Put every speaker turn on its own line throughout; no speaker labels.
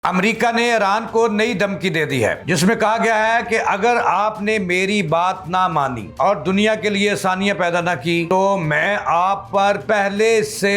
America ने Iran को नई धमकी दे दी है जिसमें कहा गया है कि अगर आपने मेरी बात ना मानी और दुनिया के लिए आसानियां पैदा ना की तो मैं आप पर पहले से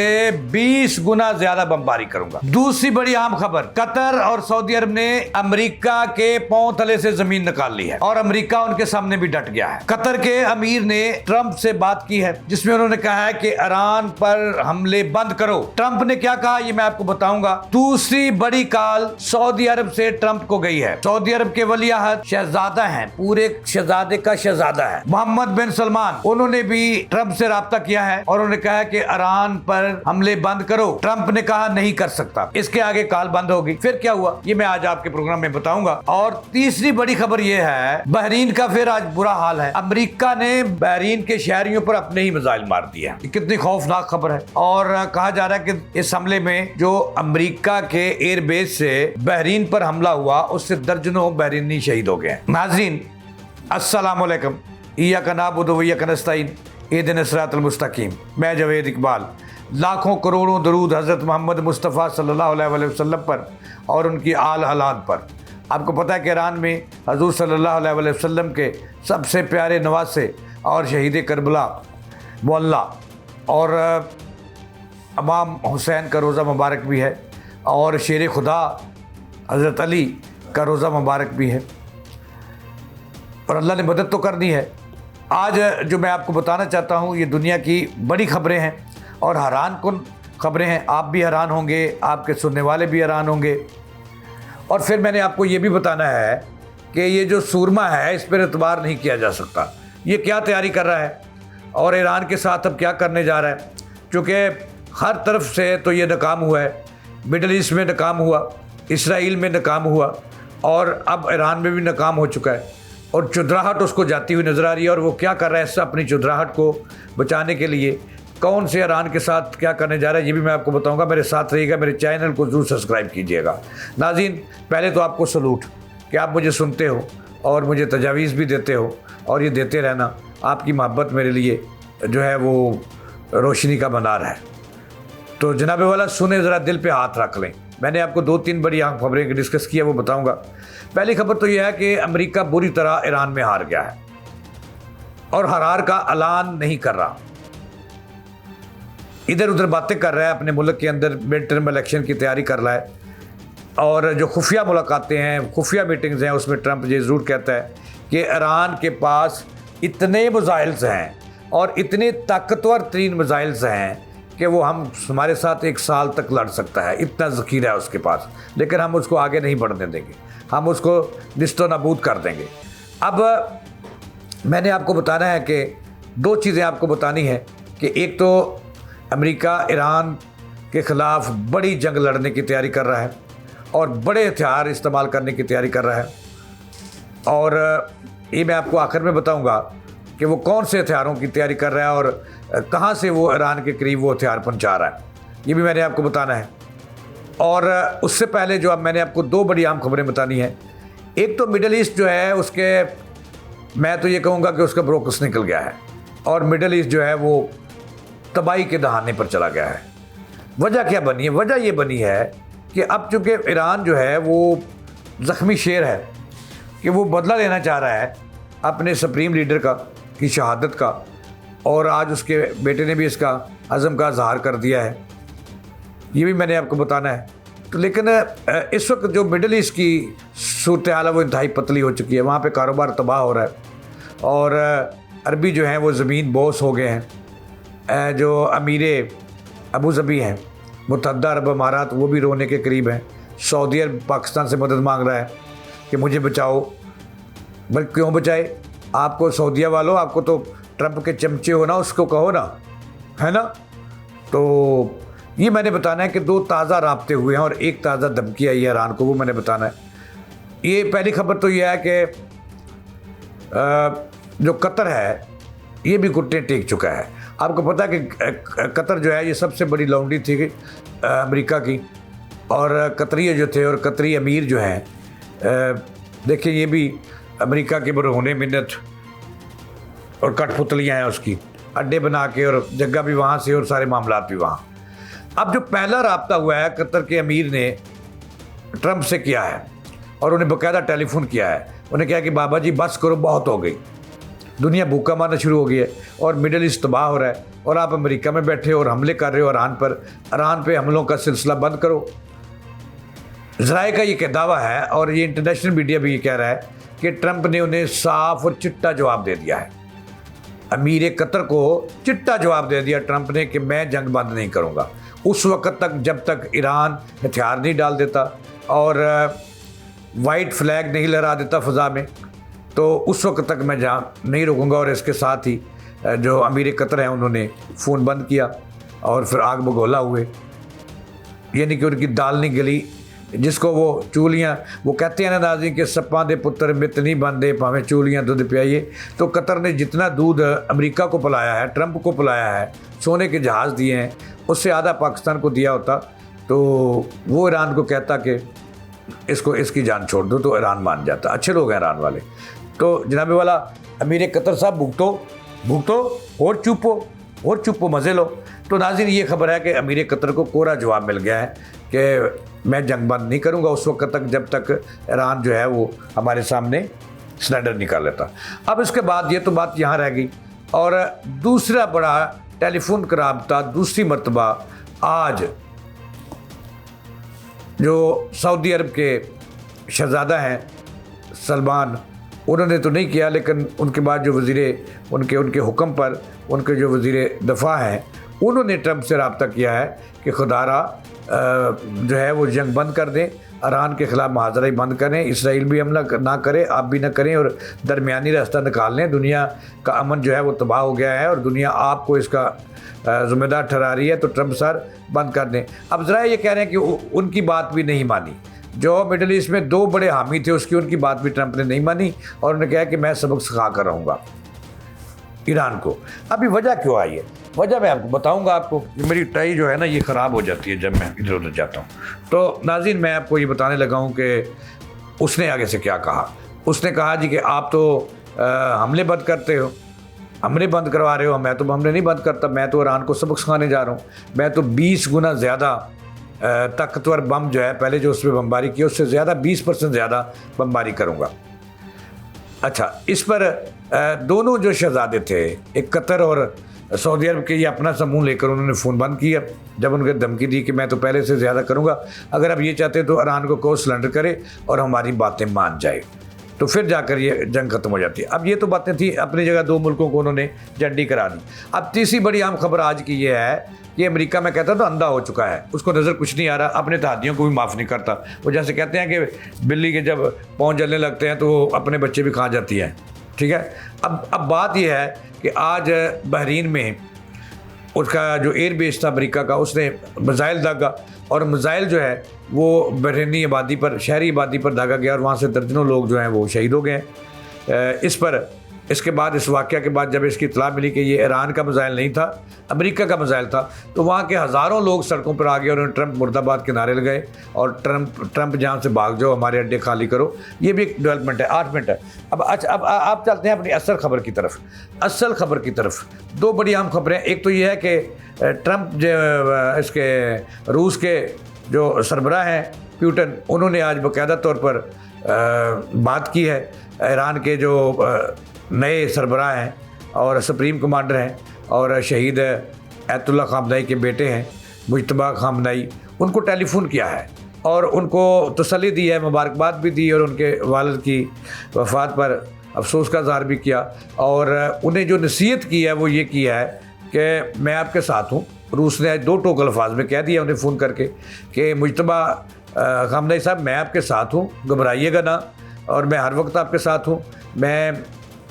20 गुना ज्यादा बमबारी करूंगा। दूसरी बड़ी अहम खबर, कतर और सऊदी अरब ने अमेरिका के पांव तले से जमीन निकाल ली है और अमेरिका उनके सामने भी डट गया है। कतर के अमीर ने ट्रंप से बात की है जिसमें उन्होंने कहा है कि ईरान पर हमले बंद करो। ट्रंप ने क्या कहा ये मैं आपको बताऊंगा। दूसरी बड़ी काल सऊदी अरब से ट्रंप को गई है। सऊदी अरब के वलीअहद शहजादा हैं, पूरे शहजादे का शहजादा है मोहम्मद बिन सलमान। उन्होंने भी ट्रंप से राब्ता किया है और उन्होंने कहा कि ईरान पर हमले बंद करो। ट्रंप ने कहा नहीं कर सकता, इसके आगे काल बंद होगी। फिर क्या हुआ ये मैं आज आपके प्रोग्राम में बताऊंगा। और तीसरी बड़ी खबर यह है बहरीन का फिर आज बुरा हाल है। अमेरिका ने बहरीन के शहरियों पर अपने ही मिसाइल मार दिया। कितनी खौफनाक खबर है। और कहा जा रहा है कि इस हमले में जो अमेरिका के एयरबेस से बहरीन पर हमला हुआ उससे दर्जनों बहरीनी शहीद हो गए। नाज़रीन अस्सलाम वालेकुम, इय्याका नअबुदु व इय्याका नस्तईन, इहदिना सिरातल मुस्तकीम। मैं जावेद इकबाल। लाखों करोड़ों दरूद हज़रत मोहम्मद मुस्तफ़ा सल्लल्लाहु अलैहि वसल्लम पर और उनकी आल औलाद पर। आपको पता है कि ईरान में हज़ूर सल्लल्लाहु अलैहि वसल्लम के सबसे प्यारे नवासे और शहीद करबला मौला और इमाम हुसैन का रोज़ा मुबारक भी है और शेर खुदा हज़रत अली का रोज़ा मुबारक भी है और अल्लाह ने मदद तो कर दी है। आज जो मैं आपको बताना चाहता हूँ ये दुनिया की बड़ी खबरें हैं और हैरान कुन खबरें हैं। आप भी हैरान होंगे, आपके सुनने वाले भी हैरान होंगे। और फिर मैंने आपको ये भी बताना है कि ये जो सूरमा है इस पर एतबार नहीं किया जा सकता। ये क्या तैयारी कर रहा है और ईरान के साथ अब क्या करने जा रहा है, क्योंकि हर तरफ से तो ये नाकाम हुआ है। मिडल ईस्ट में नाकाम हुआ, इसराइल में नाकाम हुआ और अब ईरान में भी नाकाम हो चुका है और चुदराहट उसको जाती हुई नज़र आ रही है। और वो क्या कर रहा है अपनी चुदराहट को बचाने के लिए, कौन से ईरान के साथ क्या करने जा रहा है ये भी मैं आपको बताऊंगा। मेरे साथ रहिएगा, मेरे चैनल को ज़रूर सब्सक्राइब कीजिएगा। नाज़रीन पहले तो आपको सलूट कि आप मुझे सुनते हो और मुझे तजावीज़ भी देते हो और ये देते रहना। आपकी मोहब्बत मेरे लिए जो है वो रोशनी का मीनार है। तो जनाब वाला सुने, ज़रा दिल पे हाथ रख लें। मैंने आपको 2-3 बड़ी अहम खबरें डिस्कस की है वो बताऊंगा। पहली खबर तो यह है कि अमेरिका बुरी तरह ईरान में हार गया है और हार का ऐलान नहीं कर रहा, इधर उधर बातें कर रहा है, अपने मुल्क के अंदर मिड टर्म इलेक्शन की तैयारी कर रहा है। और जो खुफिया मुलाकातें हैं, खुफिया मीटिंग्स हैं, उसमें ट्रंप ये ज़रूर कहता है कि ईरान के पास इतने मिसाइल्स हैं और इतने ताकतवर तरीन मिसाइल्स हैं कि वो हमारे साथ 1 साल तक लड़ सकता है, इतना ज़ख़ीरा है उसके पास, लेकिन हम उसको आगे नहीं बढ़ने देंगे, हम उसको निस्तो नाबूद कर देंगे। अब मैंने आपको बताना है कि 2 चीज़ें आपको बतानी है कि एक तो अमेरिका ईरान के ख़िलाफ़ बड़ी जंग लड़ने की तैयारी कर रहा है और बड़े हथियार इस्तेमाल करने की तैयारी कर रहा है। और ये मैं आपको आखिर में बताऊँगा कि वो कौन से हथियारों की तैयारी कर रहा है और कहाँ से वो ईरान के करीब वो हथियार पहुँचा रहा है, ये भी मैंने आपको बताना है। और उससे पहले जो अब मैंने आपको 2 बड़ी अहम खबरें बतानी हैं। एक तो मिडल ईस्ट जो है उसके, मैं तो ये कहूँगा कि उसका ब्रोकस निकल गया है और मिडल ईस्ट जो है वो तबाही के दहाने पर चला गया है। वजह क्या बनी है? वजह ये बनी है कि अब चूँकि ईरान जो है वो ज़ख्मी शेर है कि वो बदला लेना चाह रहा है अपने सुप्रीम लीडर की शहादत का, और आज उसके बेटे ने भी इसका अज़म का इज़हार कर दिया है। ये भी मैंने आपको बताना है। तो लेकिन इस वक्त जो मिडल ईस्ट की सूरत हाल है वो इंतहाई पतली हो चुकी है। वहाँ पे कारोबार तबाह हो रहा है और अरबी जो हैं वो ज़मीन बोस हो गए हैं। जो अमीर अबू ज़बी हैं, मुत्तहदा अरब अमारात, वो भी रोने के करीब हैं। सऊदी अरब पाकिस्तान से मदद मांग रहा है कि मुझे बचाओ। बल्कि क्यों बचाए? आपको सऊदीया वालों, आपको तो ट्रंप के चमचे हो ना, उसको कहो ना, है ना। तो ये मैंने बताना है कि 2 ताज़ा राब्ते हुए हैं और 1 ताज़ा धमकी आई है ईरान को, वो मैंने बताना है। ये पहली खबर तो यह है कि जो कतर है ये भी घुटने टेक चुका है। आपको पता है कि कतर जो है ये सबसे बड़ी लौंडी थी अमेरिका की, और कतरी जो थे और कतरी अमीर जो हैं, देखिए ये भी अमेरिका के बरहोने मिन्नत और कठपुतलियाँ हैं उसकी, अड्डे बना के, और जगह भी वहाँ से और सारे मामलात भी वहाँ। अब जो पहला राब्ता हुआ है कतर के अमीर ने ट्रंप से किया है और उन्हें बाकायदा टेलीफोन किया है। उन्हें कहा कि बाबा जी बस करो, बहुत हो गई, दुनिया भूखा मारना शुरू हो गई है और मिडल ईस्ट तबाह हो रहा है और आप अमेरिका में बैठे हो और हमले कर रहे हो ईरान पे हमलों का सिलसिला बंद करो। ज़राए का ये दावा है और ये इंटरनेशनल मीडिया भी ये कह रहा है कि ट्रंप ने उन्हें साफ और चिट्टा जवाब दे दिया है। अमीर कतर को चिट्टा जवाब दे दिया ट्रंप ने कि मैं जंग बंद नहीं करूँगा उस वक़्त तक जब तक ईरान हथियार नहीं डाल देता और वाइट फ्लैग नहीं लहरा देता फ़ज़ा में, तो उस वक्त तक मैं जहाँ नहीं रुकूंगा। और इसके साथ ही जो अमीर कतर हैं उन्होंने फ़ोन बंद किया और फिर आग बगोला हुए, यानी कि उनकी दाल नहीं गली, जिसको वो चूलियाँ, वो कहते हैं ना नाज़रीन कि सप्पां दे पुत्र मित नहीं बनते भावें चूलियाँ दूध पियाइए। तो कतर ने जितना दूध अमेरिका को पिलाया है, ट्रंप को पिलाया है, सोने के जहाज़ दिए हैं, उससे आधा पाकिस्तान को दिया होता तो वो ईरान को कहता कि इसकी जान छोड़ दो, तो ईरान मान जाता। अच्छे लोग हैं ईरान वाले। तो जनाब वाला अमीर कतर साहब भुगतो और चुपो मज़े लो। तो नाज़रीन ये खबर है कि अमीर कतर को कोरा जवाब मिल गया है कि मैं जंग बंद नहीं करूँगा उस वक्त तक जब तक ईरान जो है वो हमारे सामने सिलेंडर निकाल लेता। अब इसके बाद ये तो बात यहाँ रह गई। और दूसरा बड़ा टेलीफोन का राब्ता दूसरी मरतबा आज जो सऊदी अरब के शहज़ादा हैं सलमान, उन्होंने तो नहीं किया, लेकिन उनके बाद जो उनके हुक्म पर उनके जो वज़ीर दफ़ा हैं उन्होंने ट्रंप से रब्ता किया है कि खुदारा जो है वो जंग बंद कर दें, ईरान के ख़िलाफ़ मुहाज़रा ही बंद करें, इसराइल भी हमला ना करे, आप भी ना करें और दरमियानी रास्ता निकाल लें। दुनिया का अमन जो है वो तबाह हो गया है और दुनिया आपको इसका ज़िम्मेदार ठहरा रही है, तो ट्रंप सर बंद कर दें। अब ज़रा ये कह रहे हैं कि उनकी बात भी नहीं मानी। जो मिडल ईस्ट में दो बड़े हामी थे उनकी बात भी ट्रंप ने नहीं मानी और उन्होंने कहा कि मैं सबक सिखा कर रहूँगा ईरान को। अभी वजह क्यों आई है, वजह मैं आपको बताऊंगा। आपको मेरी टाई जो है ना ये ख़राब हो जाती है जब मैं इधर उधर जाता हूँ। तो नाज़रीन मैं आपको ये बताने लगा हूँ कि उसने आगे से क्या कहा। उसने कहा जी कि आप तो हमले बंद करते हो, हमले बंद करवा रहे हो। मैं तो हमले नहीं बंद करता, मैं तो ईरान को सबक सिखाने जा रहा हूँ। मैं तो 20 गुना ज़्यादा ताकतवर बम जो है पहले जो उस पर बमबारी की उससे ज़्यादा 20% ज़्यादा बमबारी करूँगा। अच्छा, इस पर दोनों जो शहजादे थे, एक कतर और सऊदी अरब के, ये अपना समूह लेकर उन्होंने फ़ोन बंद किया जब उनके धमकी दी कि मैं तो पहले से ज़्यादा करूँगा, अगर आप ये चाहते तो ईरान को सिलेंडर करे और हमारी बातें मान जाए, तो फिर जाकर ये जंग खत्म हो जाती है। अब ये तो बातें थी, अपनी जगह दो मुल्कों को उन्होंने झंडी करा दी। अब तीसरी बड़ी अहम खबर आज की ये है कि अमेरिका में कहता तो अंधा हो चुका है, उसको नज़र कुछ नहीं आ रहा, अपने तहादियों को भी माफ़ नहीं करता। वो जैसे कहते हैं कि बिल्ली के जब पाँव जलने लगते हैं तो वो अपने बच्चे भी खा जाती है। ठीक है, अब बात यह है कि आज बहरीन में उसका जो एयर बेस था अमेरिका का, उसने मिसाइल दागा और मिसाइल जो है वो बहरीनी आबादी पर, शहरी आबादी पर दागा गया और वहाँ से दर्जनों लोग जो हैं वो शहीद हो गए। इसके बाद इस वाक़या के बाद जब इसकी इत्तला मिली कि ये ईरान का मिसाइल नहीं था, अमेरिका का मिसाइल था, तो वहाँ के हज़ारों लोग सड़कों पर आ गए और उन्होंने ट्रंप मुर्दाबाद के नारे लगाए और ट्रंप जहाँ से भाग जाओ, हमारे अड्डे खाली करो। ये भी एक डेवलपमेंट है। 8 मिनट है। अब आप चलते हैं अपनी असल खबर की तरफ। दो बड़ी अहम खबरें। एक तो ये है कि ट्रंप जो इसके रूस के जो सरबराह हैं पुतिन, उन्होंने आज बाकायदा तौर पर बात की है ईरान के जो नए सरबराह हैं और सुप्रीम कमांडर हैं और शहीद आयतुल्लाह ख़ामनेई के बेटे हैं मुज्तबा ख़ामनेई, उनको टेलीफोन किया है और उनको तसल्ली दी है, मुबारकबाद भी दी और उनके वालिद की वफ़ात पर अफसोस का इज़हार भी किया। और उन्हें जो नसीहत की है वो ये की है कि मैं आपके साथ हूँ। रूस ने आज 2 टोक अल्फाज में कह दिया उन्हें फ़ोन करके कि मुज्तबा ख़ामनेई साहब, मैं आपके साथ हूँ, घबराइएगा ना, और मैं हर वक्त आपके साथ हूँ। मैं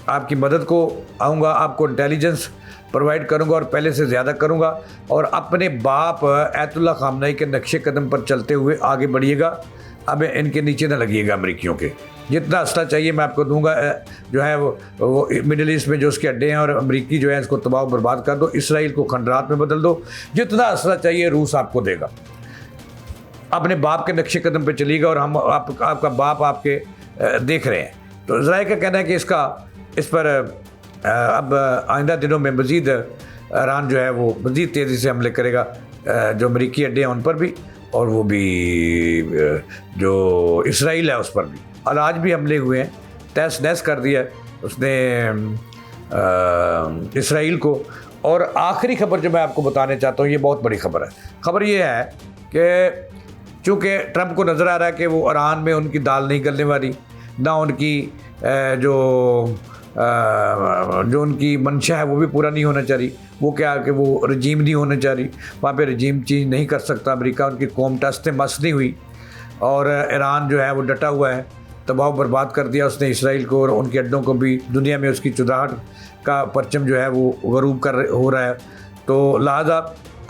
आपकी मदद को आऊँगा, आपको इंटेलिजेंस प्रोवाइड करूँगा और पहले से ज़्यादा करूँगा, और अपने बाप आयतुल्लाह ख़ामनेई के नक्शे कदम पर चलते हुए आगे बढ़िएगा। अब इनके नीचे ना लगिएगा अमरीकियों के। जितना असला चाहिए मैं आपको दूंगा, जो है वो मिडिल ईस्ट में जो उसके अड्डे हैं, और अमरीकी जो है इसको तबाह बर्बाद कर दो, इसराइल को खंडरात में बदल दो। जितना असला चाहिए रूस आपको देगा। अपने बाप के नक्शे कदम पर चलिएगा और हम आपका बाप आपके देख रहे हैं। तो ज़राए का कहना है कि इस पर अब आइंदा दिनों में मज़ीद ईरान जो है वो मज़ीद तेज़ी से हमले करेगा, जो अमरीकी अड्डे हैं उन पर भी और वो भी जो इसराइल है उस पर भी, और आज भी हमले हुए हैं। तहस नहस कर दिया उसने इसराइल को। और आखिरी खबर जो मैं आपको बताने चाहता हूँ, ये बहुत बड़ी खबर है। खबर ये है कि चूँकि ट्रंप को नज़र आ रहा है कि वो ईरान में उनकी दाल नहीं गलने वाली, ना उनकी जो उनकी मंशा है वो भी पूरा नहीं होना चाहिए। वो क्या कि वो रजीम नहीं होना चाहिए, वहाँ पे रजीम चेंज नहीं कर सकता अमेरिका। उनकी कौम टस मस नहीं हुई, और ईरान जो है वो डटा हुआ है। तबाह बर्बाद कर दिया उसने इसराइल को, और उनके अड्डों को भी दुनिया में उसकी चुदाहट का परचम जो है वो गरूब हो रहा है। तो लिहाजा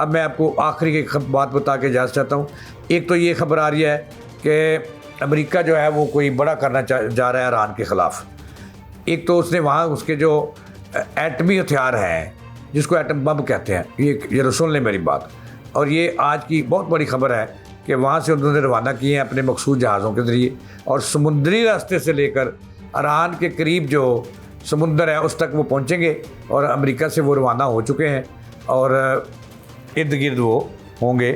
अब मैं आपको आखिरी एक बात बता के जा चाहता हूँ। एक तो ये खबर आ रही है कि अमेरिका जो है वो कोई बड़ा करना जा रहा है ईरान के ख़िलाफ़। एक तो उसने वहाँ उसके जो एटमी हथियार हैं, जिसको एटम बम कहते हैं, ये सुन लें मेरी बात। और ये आज की बहुत बड़ी खबर है कि वहाँ से उन्होंने रवाना किए हैं अपने मखसूस जहाज़ों के ज़रिए, और समुद्री रास्ते से लेकर ईरान के करीब जो समुंदर है उस तक वो पहुँचेंगे, और अमेरिका से वो रवाना हो चुके हैं, और इर्द गिर्द वो होंगे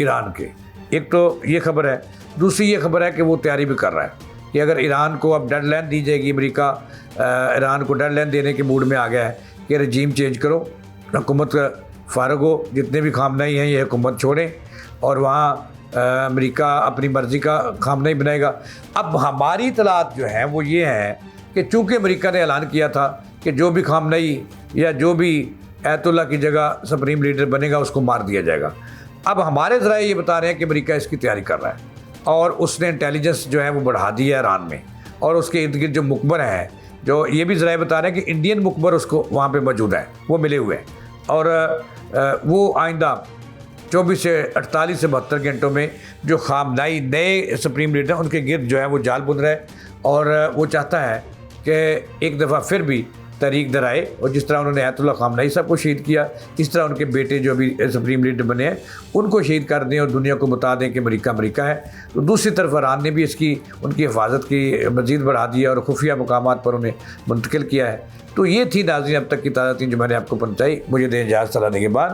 ईरान के। एक तो ये खबर है। दूसरी ये खबर है कि वो तैयारी भी कर रहा है कि अगर ईरान को अब डेडलाइन दी जाएगी, अमेरिका ईरान को डेडलाइन देने के मूड में आ गया है कि रजीम चेंज करो, हुकूमत फारग हो, जितने भी खामनाई हैं ये हुकूमत छोड़ें, और वहाँ अमेरिका अपनी मर्ज़ी का खामनाई बनाएगा। अब हमारी इतलात जो हैं वो ये हैं कि चूँकि अमेरिका ने ऐलान किया था कि जो भी खामनाई या जो भी आयतुल्ला की जगह सुप्रीम लीडर बनेगा उसको मार दिया जाएगा। अब हमारे ज़रा ये बता रहे हैं कि अमेरिका इसकी तैयारी कर रहा है, और उसने इंटेलिजेंस जो है वो बढ़ा दी है ईरान में, और उसके इर्द गिर्द जो मुखबर हैं, जो ये भी ज़रा बता रहे हैं कि इंडियन मुखबर उसको वहाँ पे मौजूद हैं, वो मिले हुए हैं, और वो आइंदा 24 से 48 से 72 घंटों में जो खामनाई नए सुप्रीम लीडर हैं उनके गिर्द जो है वो जाल बुन रहा है, और वो चाहता है कि एक दफ़ा फिर भी तहरीक दराए, और जिस तरह उन्होंने आयतुल्ला खामनाई साहब को शहीद किया, इस तरह उनके बेटे जो अभी सुप्रीम लीडर बने हैं उनको शहीद कर दें, और दुनिया को बता दें कि अमेरिका अमेरिका है। तो दूसरी तरफ ईरान ने भी उनकी हिफाजत की मज़ीद बढ़ा दी है, और खुफिया मकामात पर उन्हें मुंतकिल किया है। तो ये थी नाज़रीन अब तक की ताज़ा तीन जो मैंने आपको पहुँचाई। मुझे दें इजाज़त, सलाह के बाद।